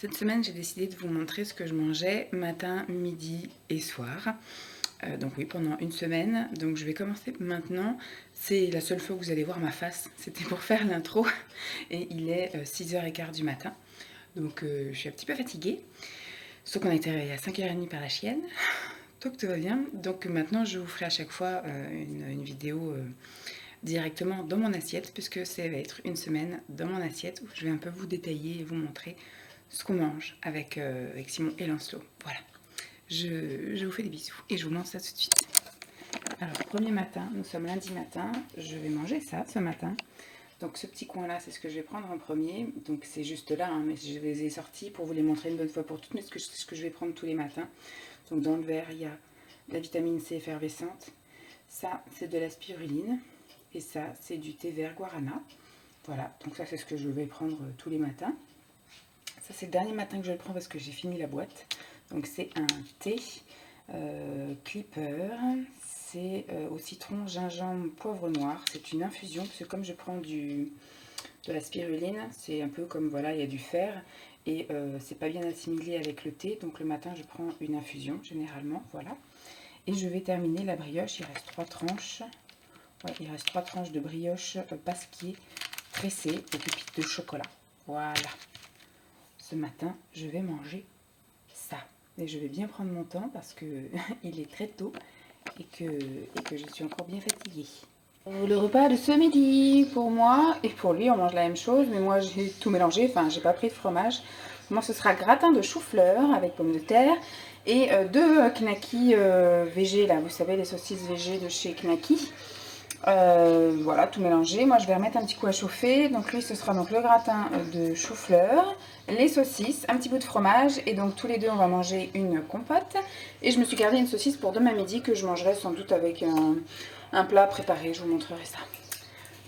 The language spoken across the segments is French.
Cette semaine, j'ai décidé de vous montrer ce que je mangeais matin, midi et soir. Donc oui, pendant une semaine. Donc je vais commencer maintenant. C'est la seule fois que vous allez voir ma face. C'était pour faire l'intro. Et il est 6h15 du matin. Donc je suis un petit peu fatiguée. Sauf qu'on a été réveillé à 5h30 par la chienne. Donc tout va bien. Donc maintenant, je vous ferai à chaque fois une vidéo directement dans mon assiette, puisque ça va être une semaine dans mon assiette où je vais un peu vous détailler et vous montrer ce qu'on mange avec Simon et Lancelot. Voilà, je vous fais des bisous et je vous montre ça tout de suite. Alors, premier matin, nous sommes lundi matin, je vais manger ça ce matin. Donc ce petit coin là, c'est ce que je vais prendre en premier. Donc c'est juste là, hein, mais je les ai sortis pour vous les montrer une bonne fois pour toutes, mais c'est ce que je vais prendre tous les matins. Donc dans le verre, il y a la vitamine C effervescente. Ça, c'est de la spiruline. Et ça, c'est du thé vert guarana. Voilà, donc ça, c'est ce que je vais prendre tous les matins. Ça, c'est le dernier matin que je le prends parce que j'ai fini la boîte. Donc c'est un thé Clipper. C'est au citron, gingembre, poivre noir. C'est une infusion parce que comme je prends de la spiruline, c'est un peu comme, voilà, il y a du fer. Et c'est pas bien assimilé avec le thé. Donc le matin, je prends une infusion généralement. Voilà. Et je vais terminer la brioche. Il reste 3 tranches. Ouais, il reste 3 tranches de brioche pasquier tressée et pépites de chocolat. Voilà. Ce matin, je vais manger ça. Et je vais bien prendre mon temps parce que il est très tôt et que je suis encore bien fatiguée. Le repas de ce midi, pour moi et pour lui, on mange la même chose, mais moi j'ai tout mélangé, enfin j'ai pas pris de fromage. Moi ce sera gratin de chou-fleur avec pommes de terre et 2 knackis végé, là, vous savez, les saucisses végé de chez Knacky. Voilà, tout mélangé. Moi je vais remettre un petit coup à chauffer. Donc lui ce sera donc le gratin de chou-fleur, les saucisses, un petit bout de fromage, et donc tous les deux on va manger une compote. Et je me suis gardé une saucisse pour demain midi que je mangerai sans doute avec un plat préparé. Je vous montrerai ça.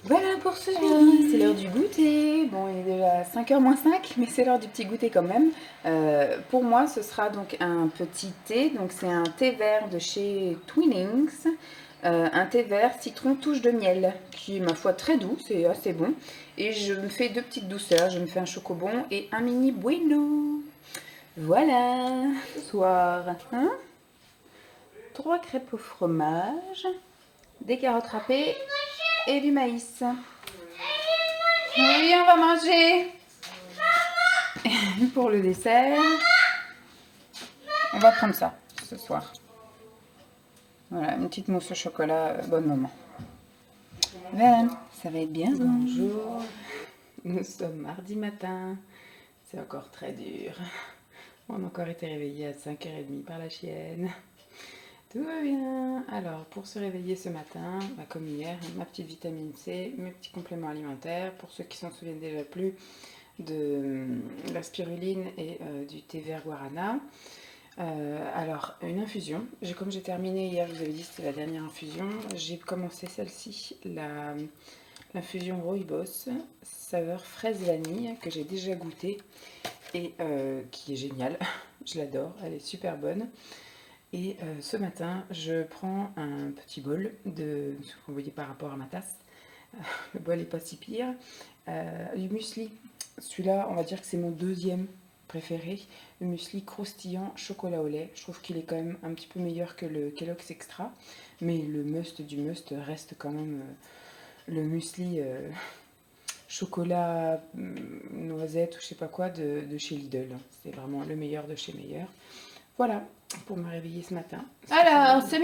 Voilà pour ce midi, c'est l'heure du goûter. Bon, il est déjà 5h moins 5, mais c'est l'heure du petit goûter quand même. Pour moi, ce sera donc un petit thé. Donc c'est un thé vert de chez Twinings. Un thé vert citron touche de miel, qui est ma foi très doux, c'est assez bon. Et je me fais 2 petites douceurs, je me fais un chocobon et un mini bueno. Voilà, ce soir, hein, 3 crêpes au fromage, des carottes râpées et du maïs. Oui, on va manger. Pour le dessert, on va prendre ça ce soir. Voilà, une petite mousse au chocolat, bon moment. Voilà, ça va être bien. Bonjour, nous sommes mardi matin, c'est encore très dur. On a encore été réveillé à 5h30 par la chienne. Tout va bien. Alors, pour se réveiller ce matin, comme hier, ma petite vitamine C, mes petits compléments alimentaires. Pour ceux qui s'en souviennent déjà plus, de la spiruline et du thé vert guarana. Alors, une infusion. Comme j'ai terminé hier, je vous avais dit que c'était la dernière infusion. J'ai commencé celle-ci, l'infusion Rooibos, saveur fraise vanille, que j'ai déjà goûtée et qui est géniale. Je l'adore, elle est super bonne. Et ce matin, je prends un petit bol de ce que vous voyez par rapport à ma tasse. Le bol n'est pas si pire. Du muesli. Celui-là, on va dire que c'est mon deuxième préféré. Le muesli croustillant chocolat au lait. Je trouve qu'il est quand même un petit peu meilleur que le Kellogg's Extra. Mais le must du must reste quand même le muesli chocolat noisette ou je sais pas quoi de chez Lidl. C'est vraiment le meilleur de chez meilleur. Voilà, pour me réveiller ce matin. Alors, ce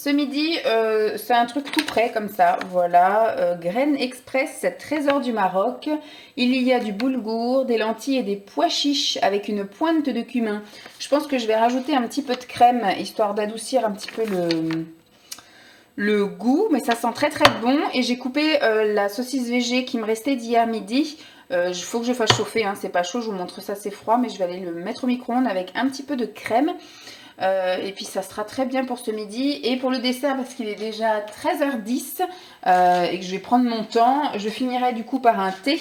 midi, c'est un truc tout prêt comme ça. Voilà, Graines Express, trésor du Maroc. Il y a du boulgour, des lentilles et des pois chiches avec une pointe de cumin. Je pense que je vais rajouter un petit peu de crème, histoire d'adoucir un petit peu le goût. Mais ça sent très très bon. Et j'ai coupé la saucisse végé qui me restait d'hier midi. Il faut que je fasse chauffer, hein, c'est pas chaud, je vous montre ça, c'est froid, mais je vais aller le mettre au micro-ondes avec un petit peu de crème. Et puis ça sera très bien pour ce midi. Et pour le dessert, parce qu'il est déjà 13h10 et que je vais prendre mon temps, je finirai du coup par un thé.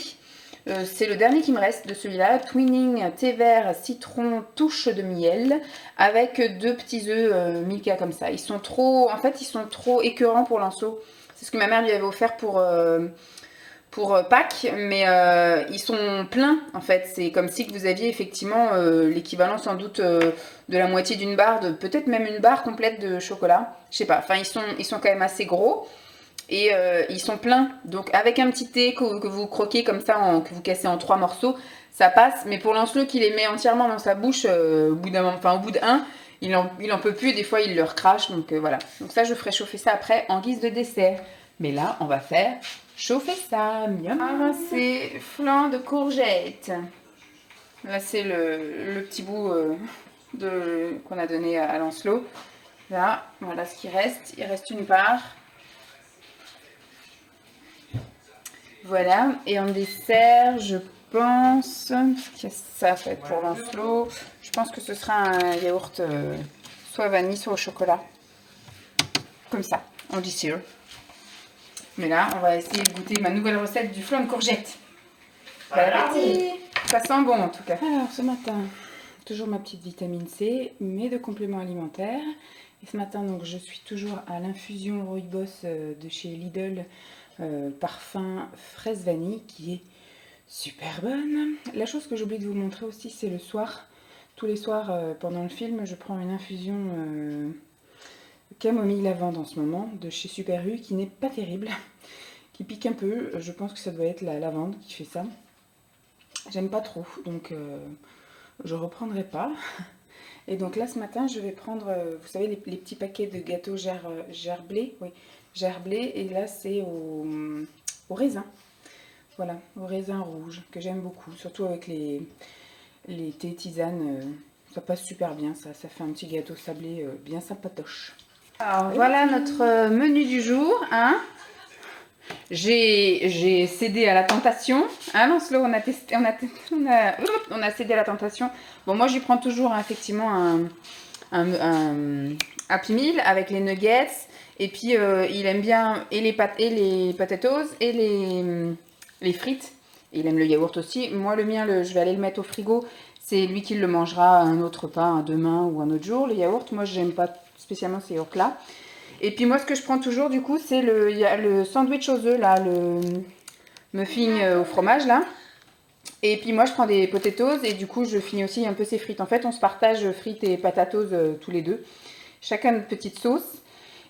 C'est le dernier qui me reste de celui-là, Twinning thé vert citron touche de miel avec 2 petits œufs Milka comme ça. Ils sont trop écœurants pour Lancelot. C'est ce que ma mère lui avait offert pour pour Pâques, mais ils sont pleins en fait. C'est comme si que vous aviez effectivement l'équivalent sans doute de la moitié d'une barre, peut-être même une barre complète de chocolat. Je sais pas, enfin ils sont quand même assez gros. Et ils sont pleins, donc avec un petit thé que vous croquez comme ça, que vous cassez en 3 morceaux, ça passe. Mais pour Lancelot qui les met entièrement dans sa bouche, au bout d'un, il en peut plus et des fois il le recrache, donc voilà. Donc ça je ferai chauffer ça après en guise de dessert. Mais là on va faire chauffer ça, miam. Ah, c'est flan de courgettes. Là c'est le petit bout qu'on a donné à Lancelot. Là, voilà ce qui reste, il reste une part. Voilà, et en dessert, je pense que ça va être pour Lancelot. Je pense que ce sera un yaourt soit vanille, soit au chocolat. Comme ça, on dit sûr. Mais là, on va essayer de goûter ma nouvelle recette du flan de courgettes. Bon appétit! Ça sent bon en tout cas. Alors, ce matin, toujours ma petite vitamine C, mais de compléments alimentaires. Et ce matin, donc, je suis toujours à l'infusion Rooibos de chez Lidl. Parfum fraise vanille qui est super bonne. La chose que j'ai oublié de vous montrer aussi, c'est le soir. Tous les soirs pendant le film, je prends une infusion camomille lavande en ce moment de chez Super U qui n'est pas terrible, qui pique un peu. Je pense que ça doit être la lavande qui fait ça. J'aime pas trop, donc je reprendrai pas. Et donc là ce matin, je vais prendre, vous savez, les petits paquets de gâteaux gerblé, oui. Gerblé, et là c'est au raisin, voilà, au raisin rouge, que j'aime beaucoup, surtout avec les thés tisanes, ça passe super bien, ça fait un petit gâteau sablé bien sympatoche. Alors voilà notre menu du jour, hein. J'ai cédé à la tentation, hein Lancelot, on a cédé à la tentation. Bon, moi j'y prends toujours hein, effectivement un Happy Meal avec les nuggets. Et puis, il aime bien et les potatoes et les frites. Et il aime le yaourt aussi. Moi, le mien, je vais aller le mettre au frigo. C'est lui qui le mangera un autre repas, demain ou un autre jour, le yaourt. Moi, je n'aime pas spécialement ces yaourts-là. Et puis, moi, ce que je prends toujours, du coup, c'est le sandwich aux œufs, là, le muffin au fromage, là. Et puis, moi, je prends des potatoes et du coup, je finis aussi un peu ces frites. En fait, on se partage frites et potatoes tous les deux. Chacun une petite sauce.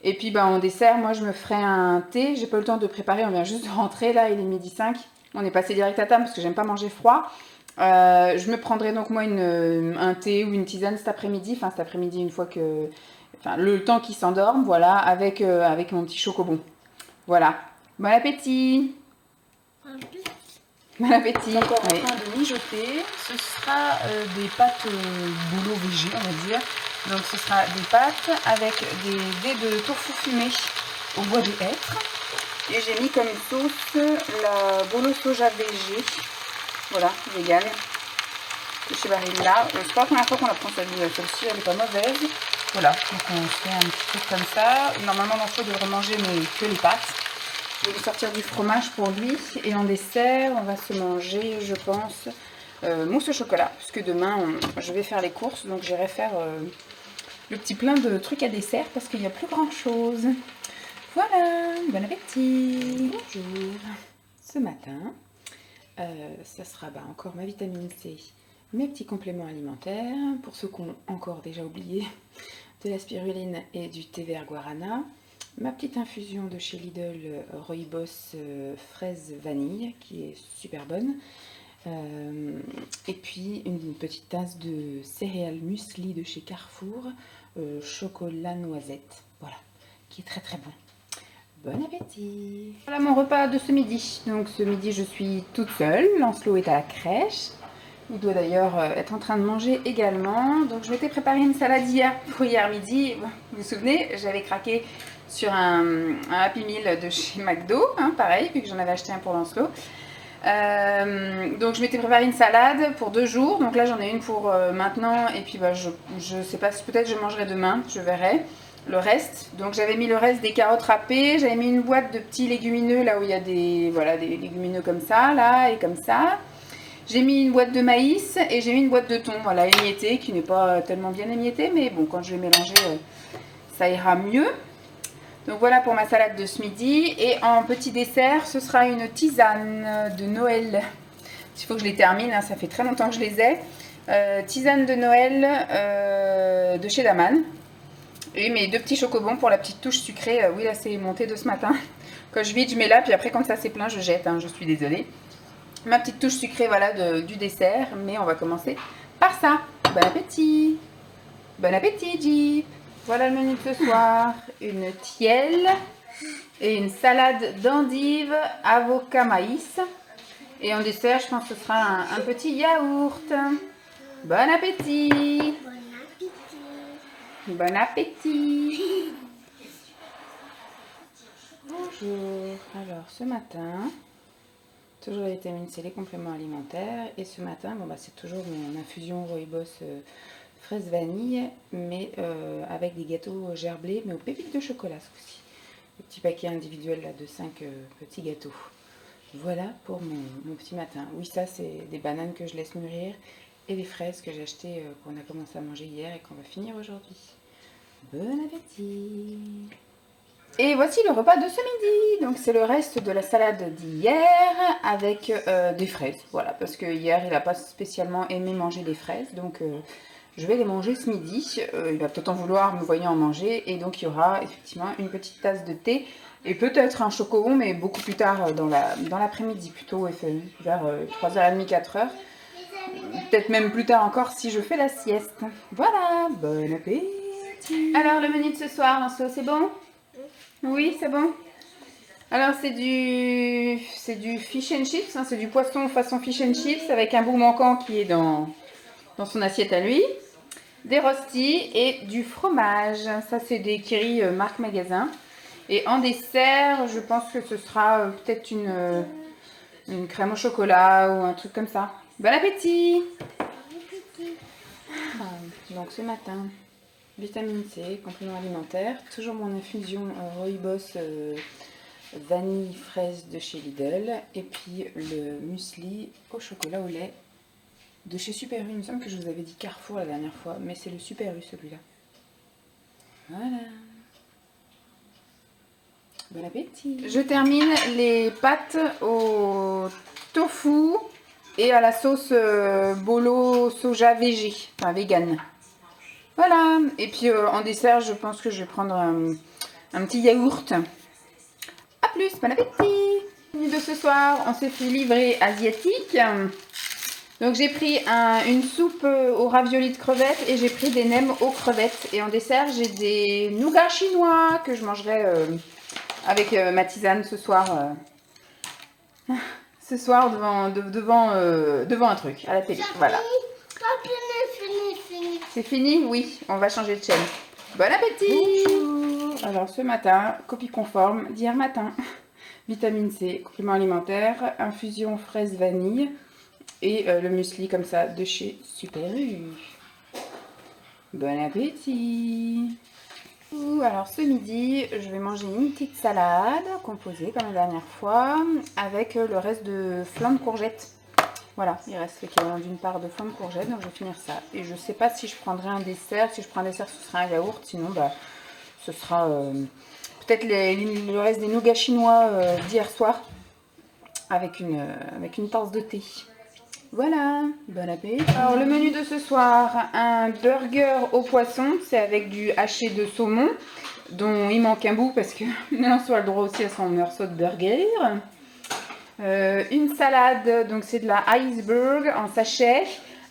Et puis bah, en dessert, moi je me ferai un thé. J'ai pas eu le temps de préparer, on vient juste de rentrer là, il est 12h05. On est passé direct à table parce que j'aime pas manger froid. Je me prendrai donc moi un thé ou une tisane cet après-midi. Enfin cet après-midi une fois que... Enfin le temps qu'il s'endorme, voilà, avec mon petit chocobon. Voilà. Bon appétit! Bon appétit! Encore en train de mijoter. Ce sera des pâtes bouleau végé, on va dire. Donc ce sera des pâtes avec des dés de tofu fumé au bois de hêtre. Et j'ai mis comme sauce la bolo soja végé. Voilà, vegan. De chez Barilla. C'est pas la première fois qu'on la prend celle-ci, elle est pas mauvaise. Voilà, donc on fait un petit truc comme ça. Normalement, Lancelot devrait manger mais que les pâtes. Je vais lui sortir du fromage pour lui. Et en dessert, on va se manger, je pense, mousse au chocolat. Puisque demain, je vais faire les courses. Donc j'irai faire le petit plein de trucs à dessert parce qu'il n'y a plus grand chose. Voilà, bon appétit. Bonjour. Ce matin, ça sera encore ma vitamine C, mes petits compléments alimentaires. Pour ceux qui ont encore déjà oublié, de la spiruline et du thé vert guarana. Ma petite infusion de chez Lidl Rooibos fraise vanille qui est super bonne. Et puis une petite tasse de céréales muesli de chez Carrefour, chocolat noisette, voilà, qui est très très bon. Bon appétit! Voilà mon repas de ce midi. Donc ce midi je suis toute seule, Lancelot est à la crèche. Il doit d'ailleurs être en train de manger également. Donc je m'étais préparé une salade hier pour hier midi. Bon, vous vous souvenez, j'avais craqué sur un Happy Meal de chez McDo, hein, pareil, vu que j'en avais acheté un pour Lancelot. Donc je m'étais préparé une salade pour 2 jours. Donc là j'en ai une pour maintenant. Et puis bah, je sais pas, peut-être je mangerai demain, je verrai le reste. Donc j'avais mis le reste des carottes râpées. J'avais mis une boîte de petits légumineux là où il y a des légumineux comme ça, là et comme ça. J'ai mis une boîte de maïs et j'ai mis une boîte de thon, voilà, émiettée, qui n'est pas tellement bien émiettée, mais bon, quand je vais mélanger, ça ira mieux. Donc voilà pour ma salade de ce midi. Et en petit dessert, ce sera une tisane de Noël. Il faut que je les termine, hein, ça fait très longtemps que je les ai. Tisane de Noël de chez Daman. Et mes 2 petits chocobons pour la petite touche sucrée. Oui, là c'est monté de ce matin. Quand je vide, je mets là, puis après quand ça c'est plein, je jette, hein, je suis désolée. Ma petite touche sucrée, voilà, du dessert. Mais on va commencer par ça. Bon appétit! Bon appétit, Jeep! Voilà le menu de ce soir. Une tielle et une salade d'endives, avocat, maïs. Et en dessert, je pense que ce sera un petit yaourt. Bon appétit! Bon appétit! Bonjour. Alors, ce matin, toujours la vitamine C, les compléments alimentaires. Et ce matin, bon, bah, c'est toujours mon infusion Rooibos fraise vanille, mais avec des gâteaux gerblés, mais aux pépites de chocolat ce coup-ci. Le petit paquet individuel là, de 5 petits gâteaux. Voilà pour mon petit matin. Oui, ça c'est des bananes que je laisse mûrir et des fraises que j'ai achetées, qu'on a commencé à manger hier et qu'on va finir aujourd'hui. Bon appétit! Et voici le repas de ce midi. Donc c'est le reste de la salade d'hier avec des fraises. Voilà, parce que hier il n'a pas spécialement aimé manger des fraises, donc je vais les manger ce midi. Il va peut-être en vouloir me voyant en manger. Et donc il y aura effectivement une petite tasse de thé. Et peut-être un chocobon, mais beaucoup plus tard dans l'après-midi. Plutôt vers 3h30, 4h. Peut-être même plus tard encore si je fais la sieste. Voilà, bon appétit. Alors le menu de ce soir, Lancelot, c'est bon? Oui, c'est bon. Alors c'est du fish and chips. Hein, c'est du poisson façon fish and chips avec un bout manquant qui est dans son assiette à lui. Des rostis et du fromage. Ça, c'est des Kiri marque magasin. Et en dessert, je pense que ce sera peut-être une crème au chocolat ou un truc comme ça. Bon appétit! Donc ce matin, vitamine C, complément alimentaire. Toujours mon infusion Rooibos vanille fraise de chez Lidl. Et puis le muesli au chocolat au lait de chez Super U. Il me semble que je vous avais dit Carrefour la dernière fois, mais c'est le Super U celui-là. Voilà. Bon appétit. Je termine les pâtes au tofu et à la sauce bolo soja végé, enfin vegan. Voilà. Et puis en dessert, je pense que je vais prendre un petit yaourt. A plus, bon appétit. De ce soir, on s'est fait livrer asiatique. Donc j'ai pris une soupe aux raviolis de crevettes et j'ai pris des nems aux crevettes. Et en dessert, j'ai des nougats chinois que je mangerai avec ma tisane ce soir. Ce soir devant un truc à la télé. Voilà. C'est fini? Oui, on va changer de chaîne. Bon appétit! Bonjour. Alors ce matin, copie conforme d'hier matin. Vitamine C, complément alimentaire, infusion fraise vanille. Et le muesli comme ça de chez Super U. Bon appétit! Alors ce midi, je vais manger une petite salade composée comme la dernière fois avec le reste de flan de courgettes. Voilà, il reste l'équivalent d'une part de flan de courgettes, donc je vais finir ça. Et je ne sais pas si je prendrai un dessert. Si je prends un dessert, ce sera un yaourt. Sinon, bah, ce sera peut-être le reste des nougats chinois d'hier soir avec une tasse de thé. Voilà, bon appétit. Alors le menu de ce soir, un burger au poisson, c'est avec du haché de saumon, dont il manque un bout parce que Lancelot a le droit aussi à son morceau de burger. Une salade, donc c'est de la iceberg en sachet,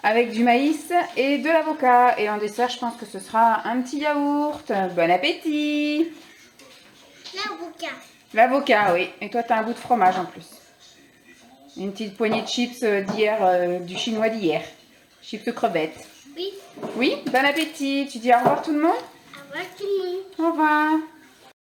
avec du maïs et de l'avocat. Et en dessert, je pense que ce sera un petit yaourt. Bon appétit. L'avocat. L'avocat, oui. Et toi, tu as un bout de fromage en plus. Une petite poignée de chips d'hier, du chinois d'hier. Chips crevettes. Oui. Oui, bon appétit. Tu dis au revoir tout le monde? Au revoir tout le monde. Au revoir.